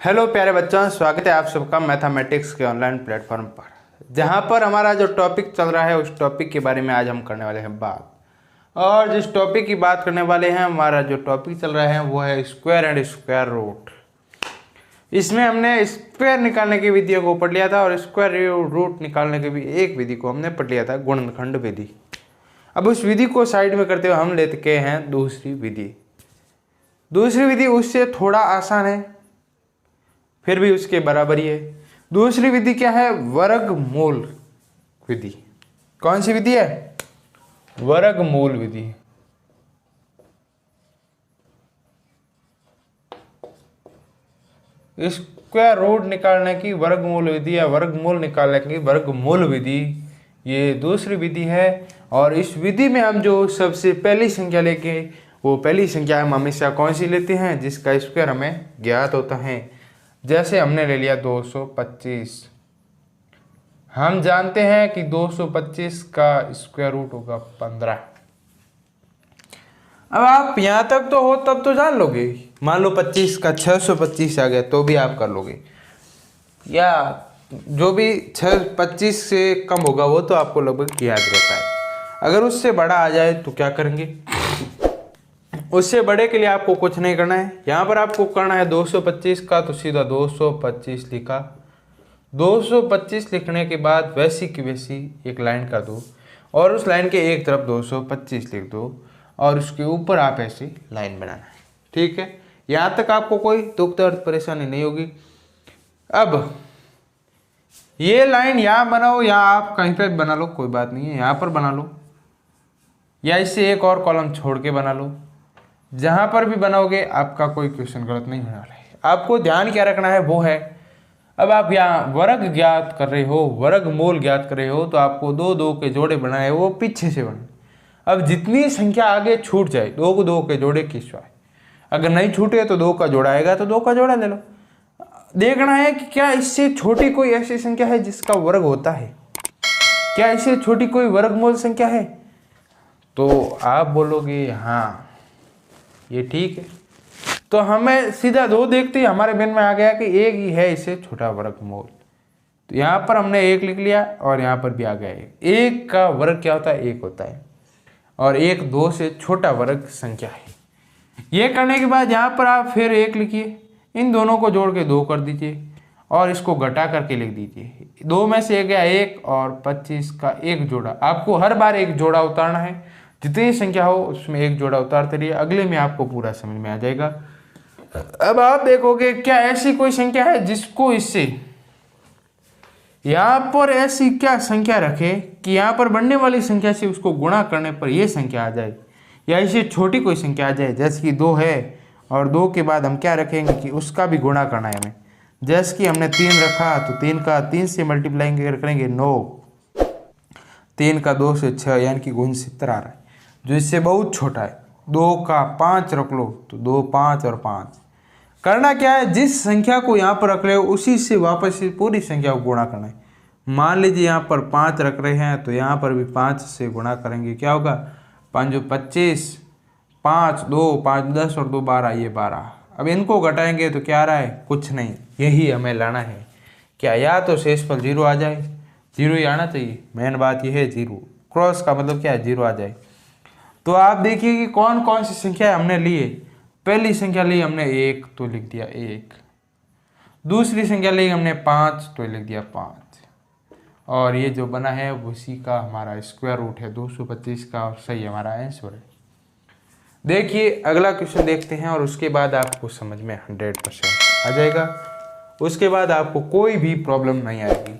Hello प्यारे बच्चों, स्वागत है आप सबका मैथमेटिक्स के ऑनलाइन प्लेटफॉर्म पर, जहां पर हमारा जो टॉपिक चल रहा है उस टॉपिक के बारे में आज हम करने वाले हैं बात। और जिस टॉपिक की बात करने वाले हैं, हमारा जो टॉपिक चल रहा है वो है स्क्वायर एंड स्क्वायर रूट। इसमें हमने स्क्वायर निकालने की विधियों को पढ़ लिया था और स्क्वायर रूट निकालने की भी एक विधि को हमने पढ़ लिया था, गुणनखंड विधि। अब उस विधि को साइड में करते हुए हम लेते हैं दूसरी विधि। दूसरी विधि उससे थोड़ा आसान है, फिर भी उसके बराबर ही है। दूसरी विधि क्या है? वर्गमूल विधि। कौन सी विधि है? वर्गमूल विधि। स्क्वायर रूट निकालने की वर्गमूल विधि या वर्गमूल निकालने की वर्गमूल विधि, ये दूसरी विधि है। और इस विधि में हम जो सबसे पहली संख्या लेके, वो पहली संख्या हम हमेशा कौन सी लेते हैं? जिसका स्क्वायर हमें ज्ञात होता है। जैसे हमने ले लिया 225। हम जानते हैं कि 225 का स्क्वायर रूट होगा 15। अब आप यहां तक तो हो तब तो जान लोगे। मान लो 25 का 625 आ गया तो भी आप कर लोगे, या जो भी 625 से कम होगा वो तो आपको लगभग याद रहता है। अगर उससे बड़ा आ जाए तो क्या करेंगे? उससे बड़े के लिए आपको कुछ नहीं करना है। यहाँ पर आपको करना है 225 का, तो सीधा 225 लिखा। 225 लिखने के बाद वैसी की वैसी एक लाइन कर दो और उस लाइन के एक तरफ 225 लिख दो और उसके ऊपर आप ऐसी लाइन बनाना है। ठीक है, यहाँ तक आपको कोई दुख दर्द परेशानी नहीं होगी। अब ये लाइन यहाँ बनाओ या आप कहीं पर बना लो, कोई बात नहीं है, यहाँ पर बना लो या इससे एक और कॉलम छोड़ के बना लो। जहां पर भी बनाओगे आपका कोई क्वेश्चन गलत नहीं होने वाला है। आपको ध्यान क्या रखना है वो है, अब आप यहाँ वर्ग ज्ञात कर रहे हो, वर्गमूल ज्ञात कर रहे हो, तो आपको दो दो के जोड़े बनाए वो पीछे से बने। अब जितनी संख्या आगे छूट जाए, दो को दो के जोड़े खिंचवाए। अगर नहीं छूटे तो दो का जोड़ा आएगा तो दो का जोड़ा ले लो। देखना है कि क्या इससे छोटी कोई ऐसी संख्या है जिसका वर्ग होता है, क्या इससे छोटी कोई वर्गमूल संख्या है? तो आप बोलोगे हाँ ये ठीक है। तो हमें सीधा दो देखते ही हमारे मन में आ गया कि एक ही है इससे छोटा वर्गमूल, तो यहाँ पर हमने एक लिख लिया और यहाँ पर भी आ गया एक। एक का वर्ग क्या होता है? एक होता है, और एक दो से छोटा वर्ग संख्या है। ये करने के बाद यहाँ पर आप फिर एक लिखिए, इन दोनों को जोड़ के दो कर दीजिए और इसको घटा करके लिख दीजिए। दो में से गया एक और 25 का एक जोड़ा। आपको हर बार एक जोड़ा उतारना है, जितनी संख्या हो उसमें एक जोड़ा उतारते रहिए, अगले में आपको पूरा समझ में आ जाएगा। अब आप देखोगे क्या ऐसी कोई संख्या है जिसको इससे, यहां पर ऐसी क्या संख्या रखे कि यहां पर बढ़ने वाली संख्या से उसको गुणा करने पर यह संख्या आ जाए, या इससे छोटी कोई संख्या आ जाए। जैसे कि 2 है और 2 के बाद हम क्या रखेंगे कि उसका भी गुणा करना है हमें। जैसे कि हमने 3 रखा तो 3 का 3 से मल्टीप्लाई करेंगे 9, 3 का 2 से 6 यानी कि गुण 70 आ रहा है, जो इससे बहुत छोटा है। 2 का 5 रख लो तो 2, 5 और 5। करना क्या है? जिस संख्या को यहाँ पर रख रहे हो उसी से वापस से पूरी संख्या को गुणा करना है। मान लीजिए यहाँ पर 5 रख रहे हैं तो यहाँ पर भी 5 से गुणा करेंगे। क्या होगा? 5 जो 25, 5 2 5 10 और 2 12, ये 12। अब इनको घटाएंगे तो क्या आ रहा है? कुछ नहीं। यही हमें लाना है। क्या या तो शेषफल 0 आ जाए, 0 ही आना चाहिए। मेन बात यह है 0। क्रॉस का मतलब क्या है? 0 आ जाए। तो आप देखिए कि कौन कौन सी संख्या हमने ली है। पहली संख्या ली हमने 1 तो लिख दिया 1। दूसरी संख्या ली हमने 5 तो लिख दिया 5। और ये जो बना है उसी का हमारा स्क्वायर रूट है 225 का, और सही हमारा आंसर है। देखिए अगला क्वेश्चन देखते हैं और उसके बाद आपको समझ में 100% आ जाएगा। उसके बाद आपको कोई भी प्रॉब्लम नहीं आएगी।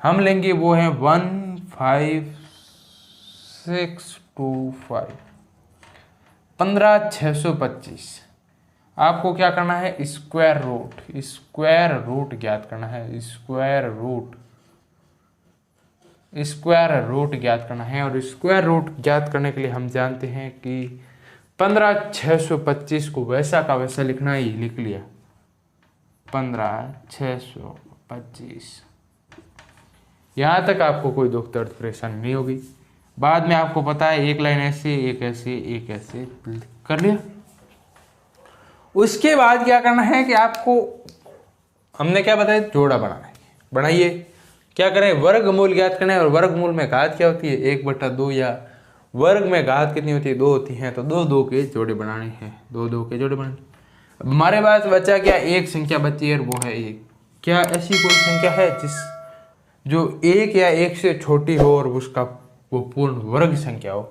हम लेंगे वो है 15625, 15625। आपको क्या करना है? स्क्वायर रूट ज्ञात करना है। स्क्वायर रूट ज्ञात करना है। और स्क्वायर रूट ज्ञात करने के लिए हम जानते हैं कि 15625 को वैसा का वैसा लिखना ही लिख लिया। 15625, यहाँ तक आपको कोई दुख दर्द परेशानी नहीं होगी। बाद में आपको पता है एक लाइन ऐसे, एक ऐसे, एक ऐसे कर लिया। उसके बाद क्या करना है कि आपको हमने क्या बताया, जोड़ा बनाना है। बनाइए, क्या करें, वर्गमूल ज्ञात करना है। और वर्गमूल में घात क्या होती है, 1/2, या वर्ग में घात कितनी होती है, 2 होती हैं। तो 2 2 के जोड़े बनाने हैं, 2 2 के जोड़े बनाने। अब हमारे पास बचा क्या, एक संख्या बची है, वो है 1। क्या ऐसी कोई संख्या है जो 1 या 1 से छोटी हो और उसका वो पूर्ण वर्ग संख्या हो?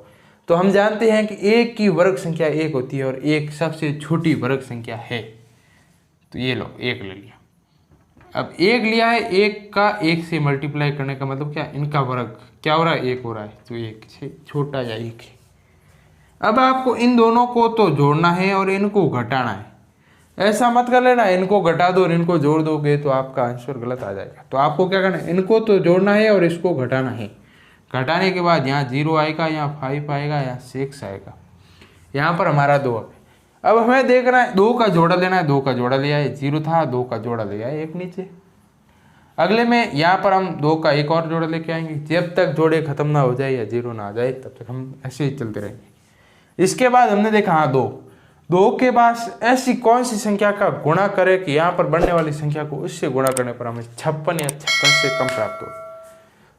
तो हम जानते हैं कि 1 की वर्ग संख्या 1 होती है और 1 सबसे छोटी वर्ग संख्या है। तो ये लो 1 ले लिया। अब 1 लिया है, 1 का 1 से मल्टीप्लाई करने का मतलब क्या, इनका वर्ग क्या हो रहा है, 1 हो रहा है। तो 1 से छोटा या 1 है। अब आपको इन दोनों को तो जोड़ना है और इनको घटाना है। ऐसा मत कर लेना इनको घटा दो और इनको जोड़ दोगे तो आपका आंसर गलत आ जाएगा। तो आपको क्या करना है, इनको तो जोड़ना है और इसको घटाना है। घटाने के बाद यहाँ 0 आएगा, यहाँ 5 आएगा, यहाँ 6 आएगा, यहाँ पर हमारा 2 है। अब हमें देखना है 2 का जोड़ा लेना है। 2 का जोड़ा लिया है, 0 था, 2 का जोड़ा लिया है, 1 नीचे। अगले में यहाँ पर हम 2 का एक और जोड़ा लेके आएंगे। जब तक जोड़े खत्म ना हो जाए या 0 ना आ जाए तब तक हम ऐसे ही चलते रहेंगे। इसके बाद हमने देखा, हाँ 2 के पास ऐसी कौन सी संख्या का गुणा करे कि यहाँ पर बढ़ने वाली संख्या को उससे गुणा करने पर हमें 56 या 56 से कम प्राप्त हो।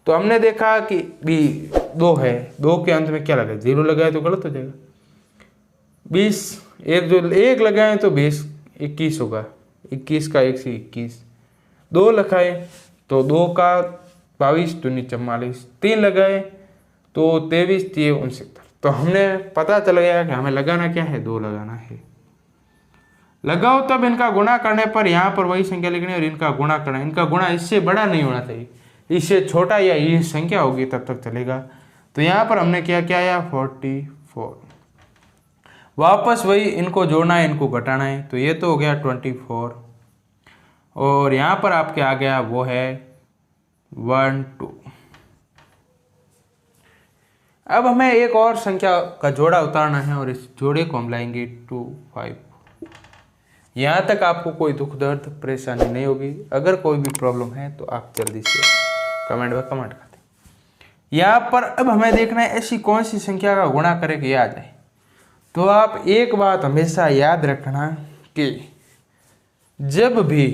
तो हमने देखा कि भी 2 है, 2 के अंत में क्या लगा, 0 लगाए तो गलत हो जाएगा। 20, एक जो 1 लगाए तो 20, 21 होगा। 21 का 1 से 21, 2 लगाए तो 2 का 22 दूनी 44, 3 लगाए तो 23 3 69। तो हमने पता चल गया कि हमें लगाना क्या है, 2 लगाना है। लगाओ तब इनका गुणा करने पर यहाँ पर वही संख्या लिखनी है और इनका गुणा करना। इनका गुणा इससे बड़ा नहीं होना चाहिए, इससे छोटा या ये संख्या होगी तब तक चलेगा। तो यहाँ पर हमने क्या किया, 44। वापस वही इनको जोड़ना है, इनको घटाना है। तो ये तो हो गया 24 और यहाँ पर आपके आ गया वो है 1 2। अब हमें एक और संख्या का जोड़ा उतारना है और इस जोड़े को हम लाएंगे 2 5। यहाँ तक आपको कोई दुख दर्द परेशानी नहीं होगी। अगर कोई भी प्रॉब्लम है तो आप जल्दी से कमेंट में कमेंट कर दें। यहाँ पर अब हमें देखना है ऐसी कौन सी संख्या का गुणा करें कि आ जाए। तो आप एक बात हमेशा याद रखना कि जब भी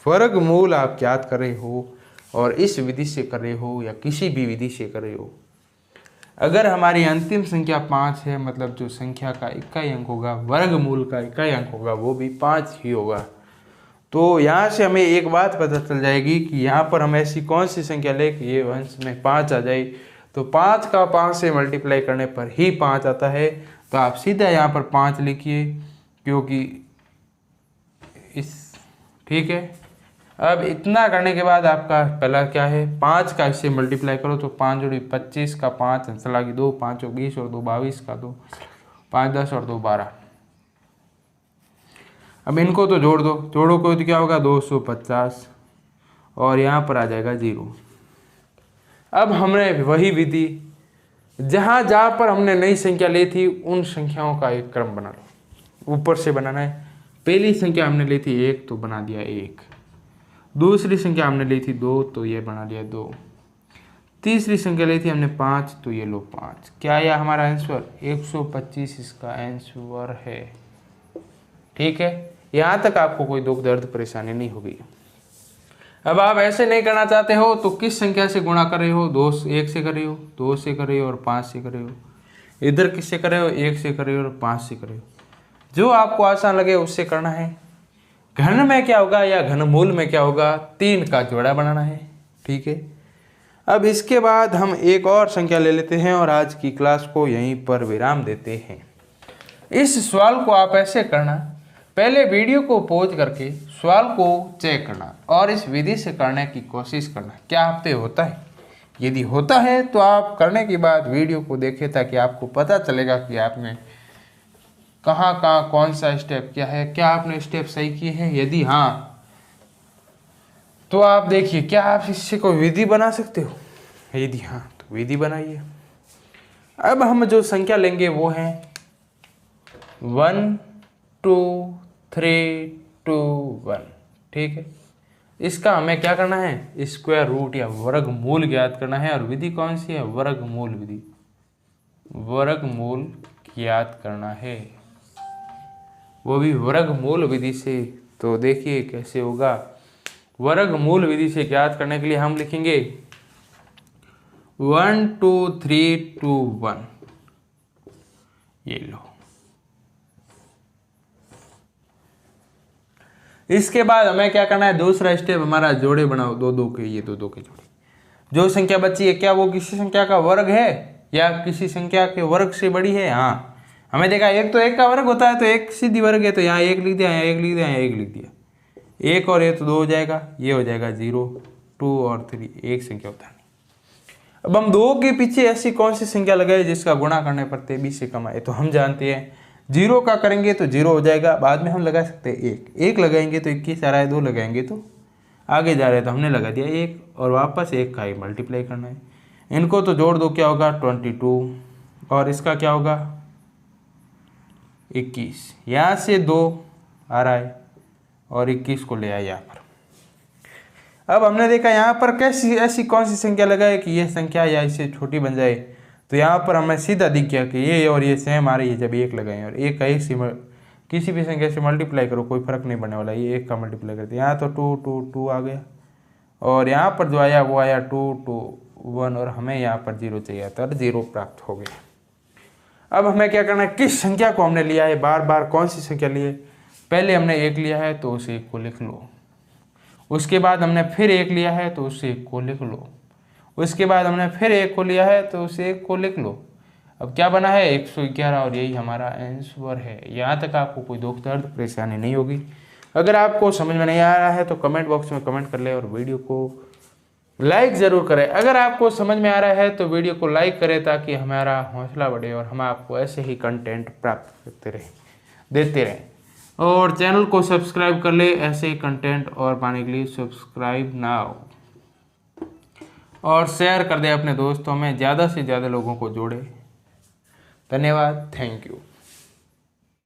वर्गमूल आप ज्ञात कर रहे हो और इस विधि से कर रहे हो या किसी भी विधि से कर रहे हो, अगर हमारी अंतिम संख्या 5 है, मतलब जो संख्या का इकाई अंक होगा, वर्गमूल का इकाई अंक होगा, वो भी 5 ही होगा। तो यहाँ से हमें एक बात पता चल जाएगी कि यहाँ पर हम ऐसी कौन सी संख्या ले कि ये अंश में 5 आ जाए। तो 5 का 5 से मल्टीप्लाई करने पर ही 5 आता है। तो आप सीधा यहाँ पर 5 लिखिए, क्योंकि ठीक है। अब इतना करने के बाद आपका पहला क्या है, 5 का इससे मल्टीप्लाई करो तो 5 जोड़ी 25 का 5 चला की 2, 5 20 और 2 22 का 2, 5 10 और 2 12। अब इनको तो जोड़ दो, जोड़ो को तो क्या होगा 250 और यहाँ पर आ जाएगा 0। अब हमने वही विधि जहाँ जहाँ पर हमने नई संख्या ली थी उन संख्याओं का एक क्रम बना लो, ऊपर से बनाना है। पहली संख्या हमने ली थी 1 तो बना दिया 1, दूसरी संख्या हमने ली थी 2 तो ये बना लिया 2, तीसरी संख्या ली थी हमने 5 तो ये लो 5। क्या आया हमारा आंसर, 125 इसका आंसर है। ठीक है, यहाँ तक आपको कोई दुख दर्द परेशानी नहीं होगी। अब आप ऐसे नहीं करना चाहते हो तो किस संख्या से गुणा कर रहे हो, 2 1 से कर रहे हो, 2 से कर रहे हो और 5 से कर रहे हो। इधर किससे कर रहे हो, 1 से कर रहे हो और 5 से कर रहे हो। जो आपको आसान लगे उससे करना है। घन में क्या होगा या घनमूल में क्या होगा, 3 का जोड़ा बनाना है। ठीक है, अब इसके बाद हम एक और संख्या ले लेते हैं और आज की क्लास को यहीं पर विराम देते हैं। इस सवाल को आप ऐसे करना, पहले वीडियो को पॉज करके सवाल को चेक करना और इस विधि से करने की कोशिश करना, क्या आपसे होता है। यदि होता है तो आप करने के बाद वीडियो को देखें ताकि आपको पता चलेगा कि आपने कहाँ कहाँ कौन सा स्टेप क्या है, क्या आपने स्टेप सही किए हैं। यदि हाँ तो आप देखिए क्या आप इससे कोई विधि बना सकते हो। यदि हाँ तो विधि बनाइए। अब हम जो संख्या लेंगे वो है 1 2 3 2 1। ठीक है, इसका हमें क्या करना है, स्क्वायर रूट या वर्गमूल ज्ञात करना है। और विधि कौन सी है, वर्गमूल विधि, वर्गमूल ज्ञात करना है, वो भी वर्गमूल विधि से। तो देखिए कैसे होगा। वर्गमूल विधि से ज्ञात करने के लिए हम लिखेंगे 1 2 3 2 1। ये लो। इसके बाद हमें क्या करना है, दूसरा स्टेप हमारा जोड़े बनाओ, दो दो के, ये दो दो के जोड़े। जो संख्या बची है क्या वो किसी संख्या का वर्ग है या किसी संख्या के वर्ग से बड़ी है? हाँ, हमें देखा एक तो एक का वर्ग होता है तो एक सीधी वर्ग है, तो यहाँ एक लिख दिया, यहाँ एक लिख दिया, यहाँ एक लिख दिया। एक और ये तो 2 हो जाएगा, ये हो जाएगा 0, 2 और 3, एक संख्या होता है। अब हम 2 के पीछे ऐसी कौन सी संख्या लगाए जिसका गुणा करने पर 23 से कम आए? तो हम जानते हैं 0 का करेंगे तो 0 हो जाएगा, बाद में हम लगा सकते हैं 1 लगाएंगे तो 21 आ रहा है, 2 लगाएंगे तो आगे जा रहे हैं तो हमने लगा दिया 1 और वापस 1 का ही मल्टीप्लाई करना है। इनको तो जोड़ दो, क्या होगा 22 और इसका क्या होगा 21। यहाँ से 2 आ रहा है और 21 को ले आए यहाँ पर। अब हमने देखा यहाँ पर कैसी ऐसी कौन सी संख्या लगाए कि ये संख्या या इससे छोटी बन जाए, तो यहाँ पर हमें सीधा दिख गया कि ये और ये सेम आ रही है जब 1 लगाएं और 1 का 1 से किसी भी संख्या से मल्टीप्लाई करो कोई फर्क नहीं पड़ने वाला, ये 1 का मल्टीप्लाई करते हैं। यहाँ तो 2 2 2 आ गया और यहाँ पर जो आया वो आया 2 2 1 और हमें यहाँ पर 0 चाहिए था, 0 प्राप्त हो गया। अब हमें क्या करना है, किस संख्या को हमने लिया है, बार बार कौन सी संख्या ली है? पहले हमने 1 लिया है तो उस 1 को लिख लो, उसके बाद हमने फिर 1 लिया है तो उस 1 को लिख लो, उसके बाद हमने फिर 1 को लिया है तो उस 1 को लिख लो। अब क्या बना है 111 और यही हमारा आंसर है। यहाँ तक आपको कोई दुख दर्द परेशानी नहीं होगी। अगर आपको समझ में नहीं आ रहा है तो कमेंट बॉक्स में कमेंट कर ले और वीडियो को लाइक ज़रूर करें। अगर आपको समझ में आ रहा है तो वीडियो को लाइक करें ताकि हमारा हौसला बढ़े और हम आपको ऐसे ही कंटेंट प्राप्त करते देते रहें। और चैनल को सब्सक्राइब कर ले ऐसे ही कंटेंट और पाने के लिए सब्सक्राइब नाउ और शेयर कर दे अपने दोस्तों में, ज़्यादा से ज़्यादा लोगों को जोड़े। धन्यवाद, थैंक यू।